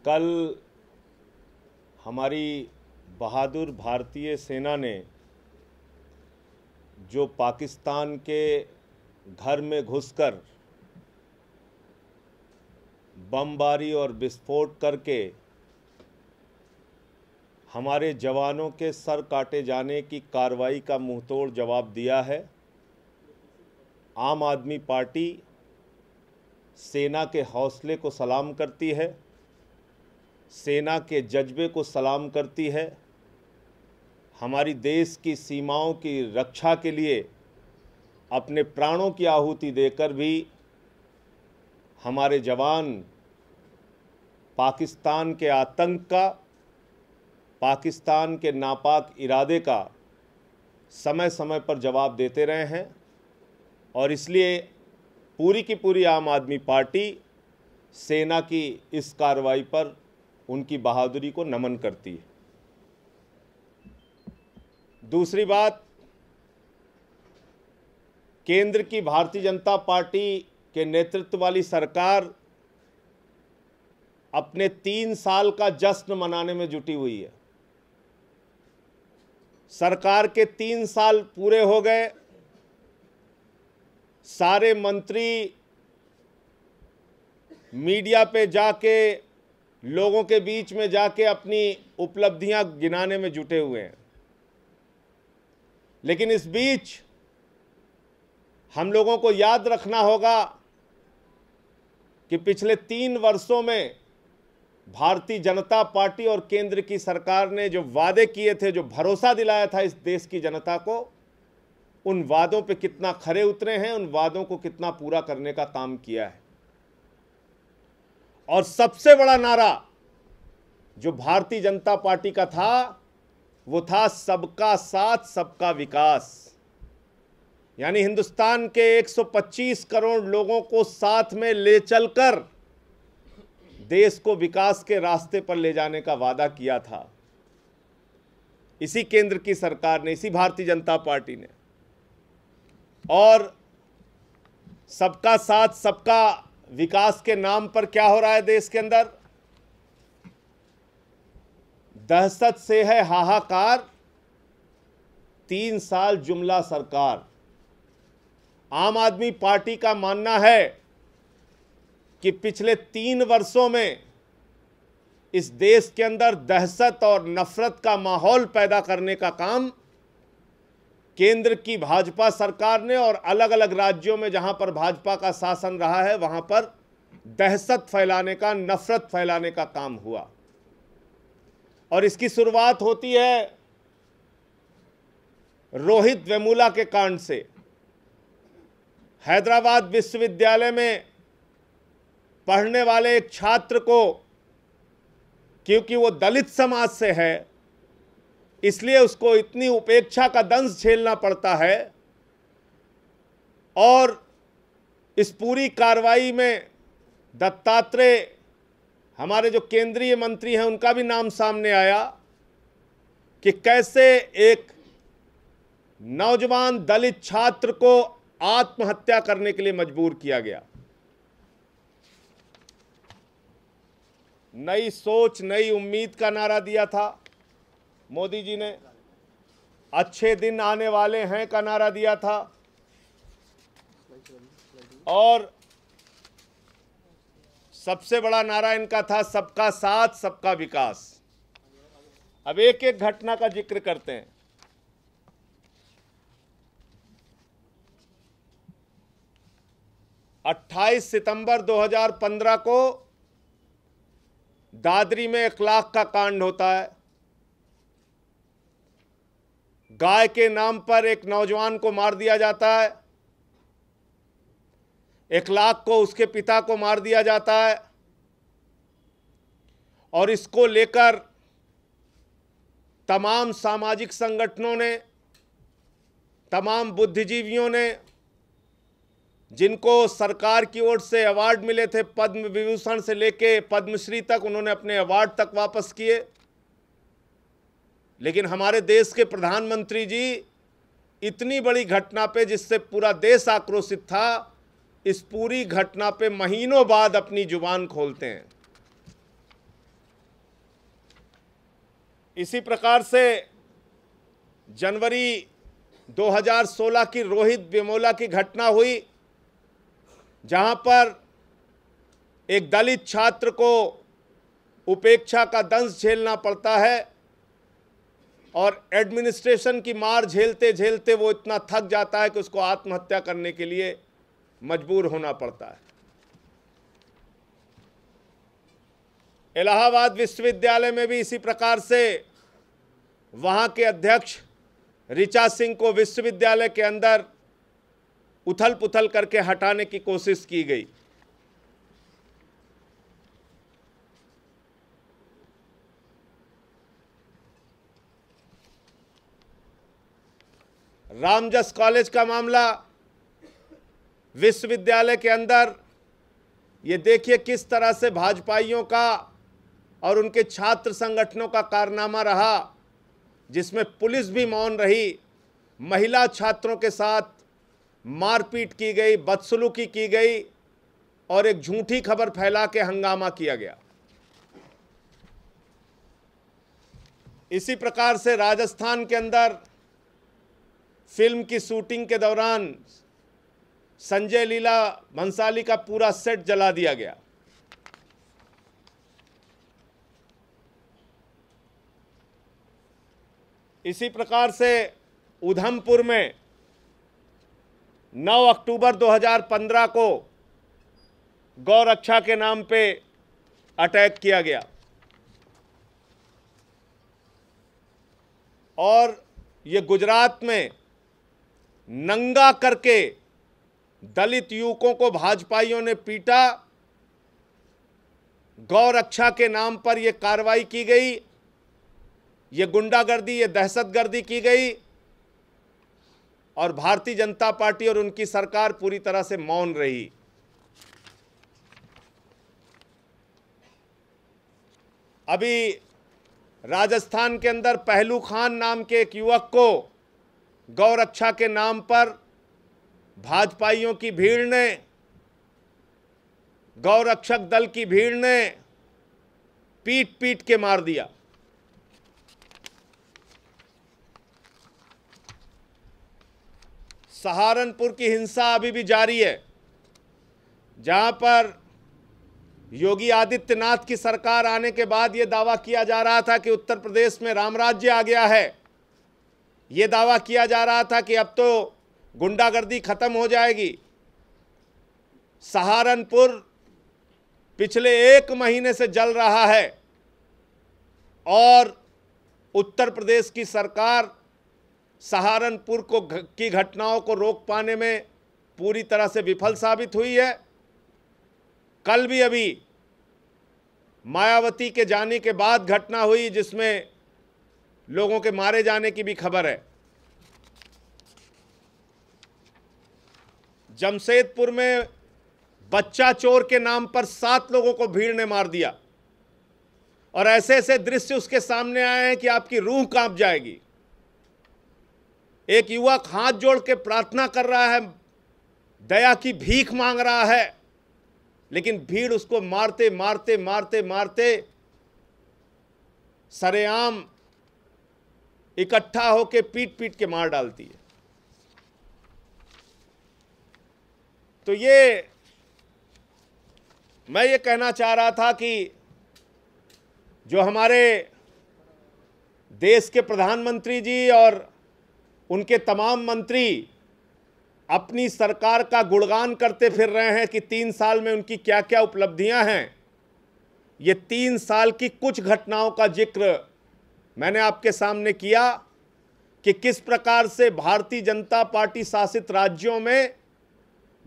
कल हमारी बहादुर भारतीय सेना ने जो पाकिस्तान के घर में घुसकर बमबारी और विस्फोट करके हमारे जवानों के सर काटे जाने की कार्रवाई का मुंहतोड़ जवाब दिया है। आम आदमी पार्टी सेना के हौसले को सलाम करती है, सेना के जज्बे को सलाम करती है। हमारी देश की सीमाओं की रक्षा के लिए अपने प्राणों की आहुति देकर भी हमारे जवान पाकिस्तान के आतंक का, पाकिस्तान के नापाक इरादे का समय समय पर जवाब देते रहे हैं और इसलिए पूरी की पूरी आम आदमी पार्टी सेना की इस कार्रवाई पर उनकी बहादुरी को नमन करती है। दूसरी बात, केंद्र की भारतीय जनता पार्टी के नेतृत्व वाली सरकार अपने 3 साल का जश्न मनाने में जुटी हुई है। सरकार के 3 साल पूरे हो गए, सारे मंत्री मीडिया पे जाके, लोगों के बीच में जाके अपनी उपलब्धियां गिनाने में जुटे हुए हैं। लेकिन इस बीच हम लोगों को याद रखना होगा कि पिछले 3 वर्षों में भारतीय जनता पार्टी और केंद्र की सरकार ने जो वादे किए थे, जो भरोसा दिलाया था इस देश की जनता को, उन वादों पे कितना खरे उतरे हैं, उन वादों को कितना पूरा करने का काम किया है। और सबसे बड़ा नारा जो भारतीय जनता पार्टी का था वो था सबका साथ सबका विकास। यानी हिंदुस्तान के 125 करोड़ लोगों को साथ में ले चलकर देश को विकास के रास्ते पर ले जाने का वादा किया था इसी केंद्र की सरकार ने, इसी भारतीय जनता पार्टी ने। और सबका साथ सबका विकास के नाम पर क्या हो रहा है देश के अंदर? दहशत से है हाहाकार, 3 साल जुमला सरकार। आम आदमी पार्टी का मानना है कि पिछले 3 वर्षों में इस देश के अंदर दहशत और नफरत का माहौल पैदा करने का काम केंद्र की भाजपा सरकार ने, और अलग अलग राज्यों में जहां पर भाजपा का शासन रहा है वहां पर दहशत फैलाने का, नफरत फैलाने का काम हुआ। और इसकी शुरुआत होती है रोहित वेमुला के कांड से। हैदराबाद विश्वविद्यालय में पढ़ने वाले एक छात्र को, क्योंकि वो दलित समाज से है, इसलिए उसको इतनी उपेक्षा का दंश झेलना पड़ता है। और इस पूरी कार्रवाई में दत्तात्रेय, हमारे जो केंद्रीय मंत्री हैं, उनका भी नाम सामने आया कि कैसे एक नौजवान दलित छात्र को आत्महत्या करने के लिए मजबूर किया गया। नई सोच, नई उम्मीद का नारा दिया था मोदी जी ने, अच्छे दिन आने वाले हैं का नारा दिया था, और सबसे बड़ा नारा इनका था सबका साथ सबका विकास। अब एक एक घटना का जिक्र करते हैं। अट्ठाईस सितंबर 2015 को दादरी में 1 लाख का कांड होता है। गाय के नाम पर एक नौजवान को मार दिया जाता है, 1 लाख को उसके पिता को मार दिया जाता है। और इसको लेकर तमाम सामाजिक संगठनों ने, तमाम बुद्धिजीवियों ने, जिनको सरकार की ओर से अवार्ड मिले थे, पद्म विभूषण से लेके पद्मश्री तक, उन्होंने अपने अवार्ड तक वापस किए। लेकिन हमारे देश के प्रधानमंत्री जी इतनी बड़ी घटना पे, जिससे पूरा देश आक्रोशित था, इस पूरी घटना पे महीनों बाद अपनी जुबान खोलते हैं। इसी प्रकार से जनवरी 2016 की रोहित वेमुला की घटना हुई, जहां पर एक दलित छात्र को उपेक्षा का दंश झेलना पड़ता है और एडमिनिस्ट्रेशन की मार झेलते झेलते वो इतना थक जाता है कि उसको आत्महत्या करने के लिए मजबूर होना पड़ता है। इलाहाबाद विश्वविद्यालय में भी इसी प्रकार से वहां के अध्यक्ष ऋचा सिंह को विश्वविद्यालय के अंदर उथल पुथल करके हटाने की कोशिश की गई। रामजस कॉलेज का मामला, विश्वविद्यालय के अंदर ये देखिए किस तरह से भाजपाइयों का और उनके छात्र संगठनों का कारनामा रहा, जिसमें पुलिस भी मौन रही। महिला छात्रों के साथ मारपीट की गई, बदसलूकी की गई और एक झूठी खबर फैला के हंगामा किया गया। इसी प्रकार से राजस्थान के अंदर फिल्म की शूटिंग के दौरान संजय लीला भंसाली का पूरा सेट जला दिया गया। इसी प्रकार से उधमपुर में 9 अक्टूबर 2015 को गौरक्षा के नाम पे अटैक किया गया और ये गुजरात में नंगा करके दलित युवकों को भाजपाइयों ने पीटा। गौरक्षा के नाम पर यह कार्रवाई की गई, ये गुंडागर्दी, ये दहशतगर्दी की गई और भारतीय जनता पार्टी और उनकी सरकार पूरी तरह से मौन रही। अभी राजस्थान के अंदर पहलू खान नाम के एक युवक को गौरक्षा के नाम पर भाजपाइयों की भीड़ ने, गौरक्षक दल की भीड़ ने पीट पीट के मार दिया। सहारनपुर की हिंसा अभी भी जारी है, जहां पर योगी आदित्यनाथ की सरकार आने के बाद यह दावा किया जा रहा था कि उत्तर प्रदेश में राम राज्य आ गया है। यह दावा किया जा रहा था कि अब तो गुंडागर्दी खत्म हो जाएगी। सहारनपुर पिछले 1 महीने से जल रहा है और उत्तर प्रदेश की सरकार सहारनपुर की घटनाओं को रोक पाने में पूरी तरह से विफल साबित हुई है। कल भी अभी मायावती के जाने के बाद घटना हुई जिसमें लोगों के मारे जाने की भी खबर है। जमशेदपुर में बच्चा चोर के नाम पर 7 लोगों को भीड़ ने मार दिया और ऐसे ऐसे दृश्य उसके सामने आए हैं कि आपकी रूह कांप जाएगी। एक युवक हाथ जोड़ के प्रार्थना कर रहा है, दया की भीख मांग रहा है, लेकिन भीड़ उसको मारते मारते मारते मारते सरेआम इकट्ठा होकर पीट पीट के मार डालती है। तो मैं ये कहना चाह रहा था कि जो हमारे देश के प्रधानमंत्री जी और उनके तमाम मंत्री अपनी सरकार का गुणगान करते फिर रहे हैं कि 3 साल में उनकी क्या क्या उपलब्धियां हैं, ये 3 साल की कुछ घटनाओं का जिक्र मैंने आपके सामने किया कि किस प्रकार से भारतीय जनता पार्टी शासित राज्यों में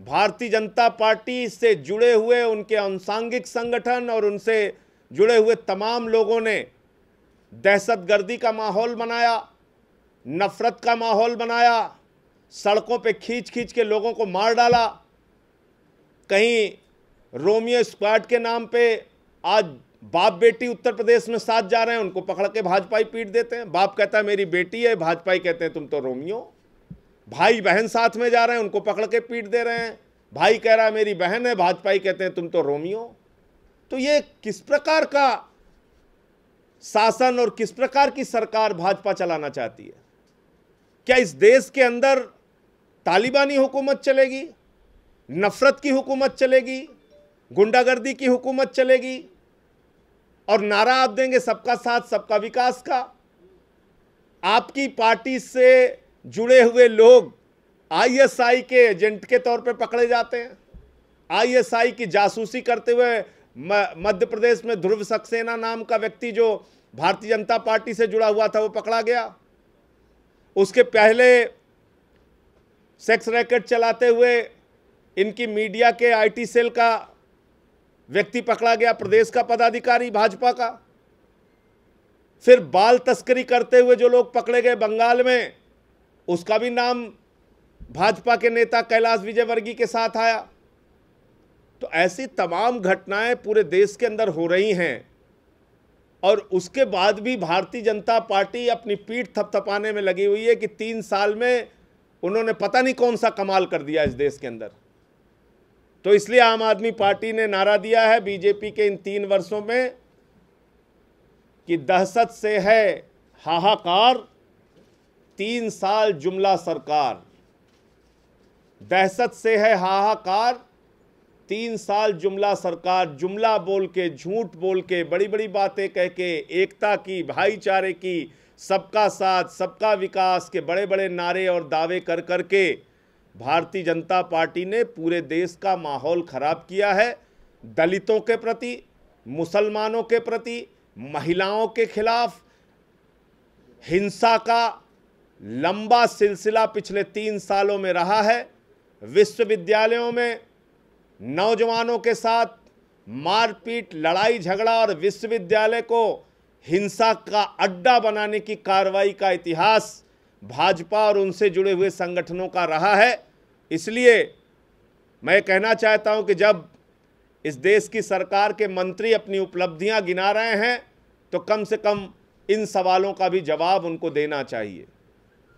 भारतीय जनता पार्टी से जुड़े हुए उनके अनुसांगिक संगठन और उनसे जुड़े हुए तमाम लोगों ने दहशतगर्दी का माहौल बनाया, नफरत का माहौल बनाया, सड़कों पे खींच खींच के लोगों को मार डाला। कहीं रोमियो स्क्वाड के नाम पे आज बाप बेटी उत्तर प्रदेश में साथ जा रहे हैं, उनको पकड़ के भाजपाई पीट देते हैं। बाप कहता है मेरी बेटी है, भाजपाई कहते हैं तुम तो रोमियो। भाई बहन साथ में जा रहे हैं, उनको पकड़ के पीट दे रहे हैं। भाई कह रहा है मेरी बहन है, भाजपाई कहते हैं तुम तो रोमियो। तो ये किस प्रकार का शासन और किस प्रकार की सरकार भाजपा चलाना चाहती है। क्या इस देश के अंदर तालिबानी हुकूमत चलेगी, नफरत की हुकूमत चलेगी, गुंडागर्दी की हुकूमत चलेगी और नारा आप देंगे सबका साथ सबका विकास का? आपकी पार्टी से जुड़े हुए लोग आईएसआई के एजेंट के तौर पे पकड़े जाते हैं। आईएसआई की जासूसी करते हुए मध्य प्रदेश में ध्रुव सक्सेना नाम का व्यक्ति जो भारतीय जनता पार्टी से जुड़ा हुआ था वो पकड़ा गया। उसके पहले सेक्स रैकेट चलाते हुए इनकी मीडिया के आईटी सेल का व्यक्ति पकड़ा गया, प्रदेश का पदाधिकारी भाजपा का। फिर बाल तस्करी करते हुए जो लोग पकड़े गए बंगाल में, उसका भी नाम भाजपा के नेता कैलाश विजयवर्गीय के साथ आया। तो ऐसी तमाम घटनाएं पूरे देश के अंदर हो रही हैं और उसके बाद भी भारतीय जनता पार्टी अपनी पीठ थपथपाने में लगी हुई है कि 3 साल में उन्होंने पता नहीं कौन सा कमाल कर दिया इस देश के अंदर। तो इसलिए आम आदमी पार्टी ने नारा दिया है बीजेपी के इन 3 वर्षों में कि दहशत से है हाहाकार, 3 साल जुमला सरकार। दहशत से है हाहाकार, 3 साल जुमला सरकार। जुमला बोल के, झूठ बोल के, बड़ी बड़ी बातें कह के, एकता की, भाईचारे की, सबका साथ सबका विकास के बड़े बड़े नारे और दावे कर करके भारतीय जनता पार्टी ने पूरे देश का माहौल खराब किया है। दलितों के प्रति, मुसलमानों के प्रति, महिलाओं के खिलाफ हिंसा का लंबा सिलसिला पिछले 3 सालों में रहा है। विश्वविद्यालयों में नौजवानों के साथ मारपीट, लड़ाई झगड़ा और विश्वविद्यालय को हिंसा का अड्डा बनाने की कार्रवाई का इतिहास भाजपा और उनसे जुड़े हुए संगठनों का रहा है। इसलिए मैं कहना चाहता हूं कि जब इस देश की सरकार के मंत्री अपनी उपलब्धियां गिना रहे हैं तो कम से कम इन सवालों का भी जवाब उनको देना चाहिए।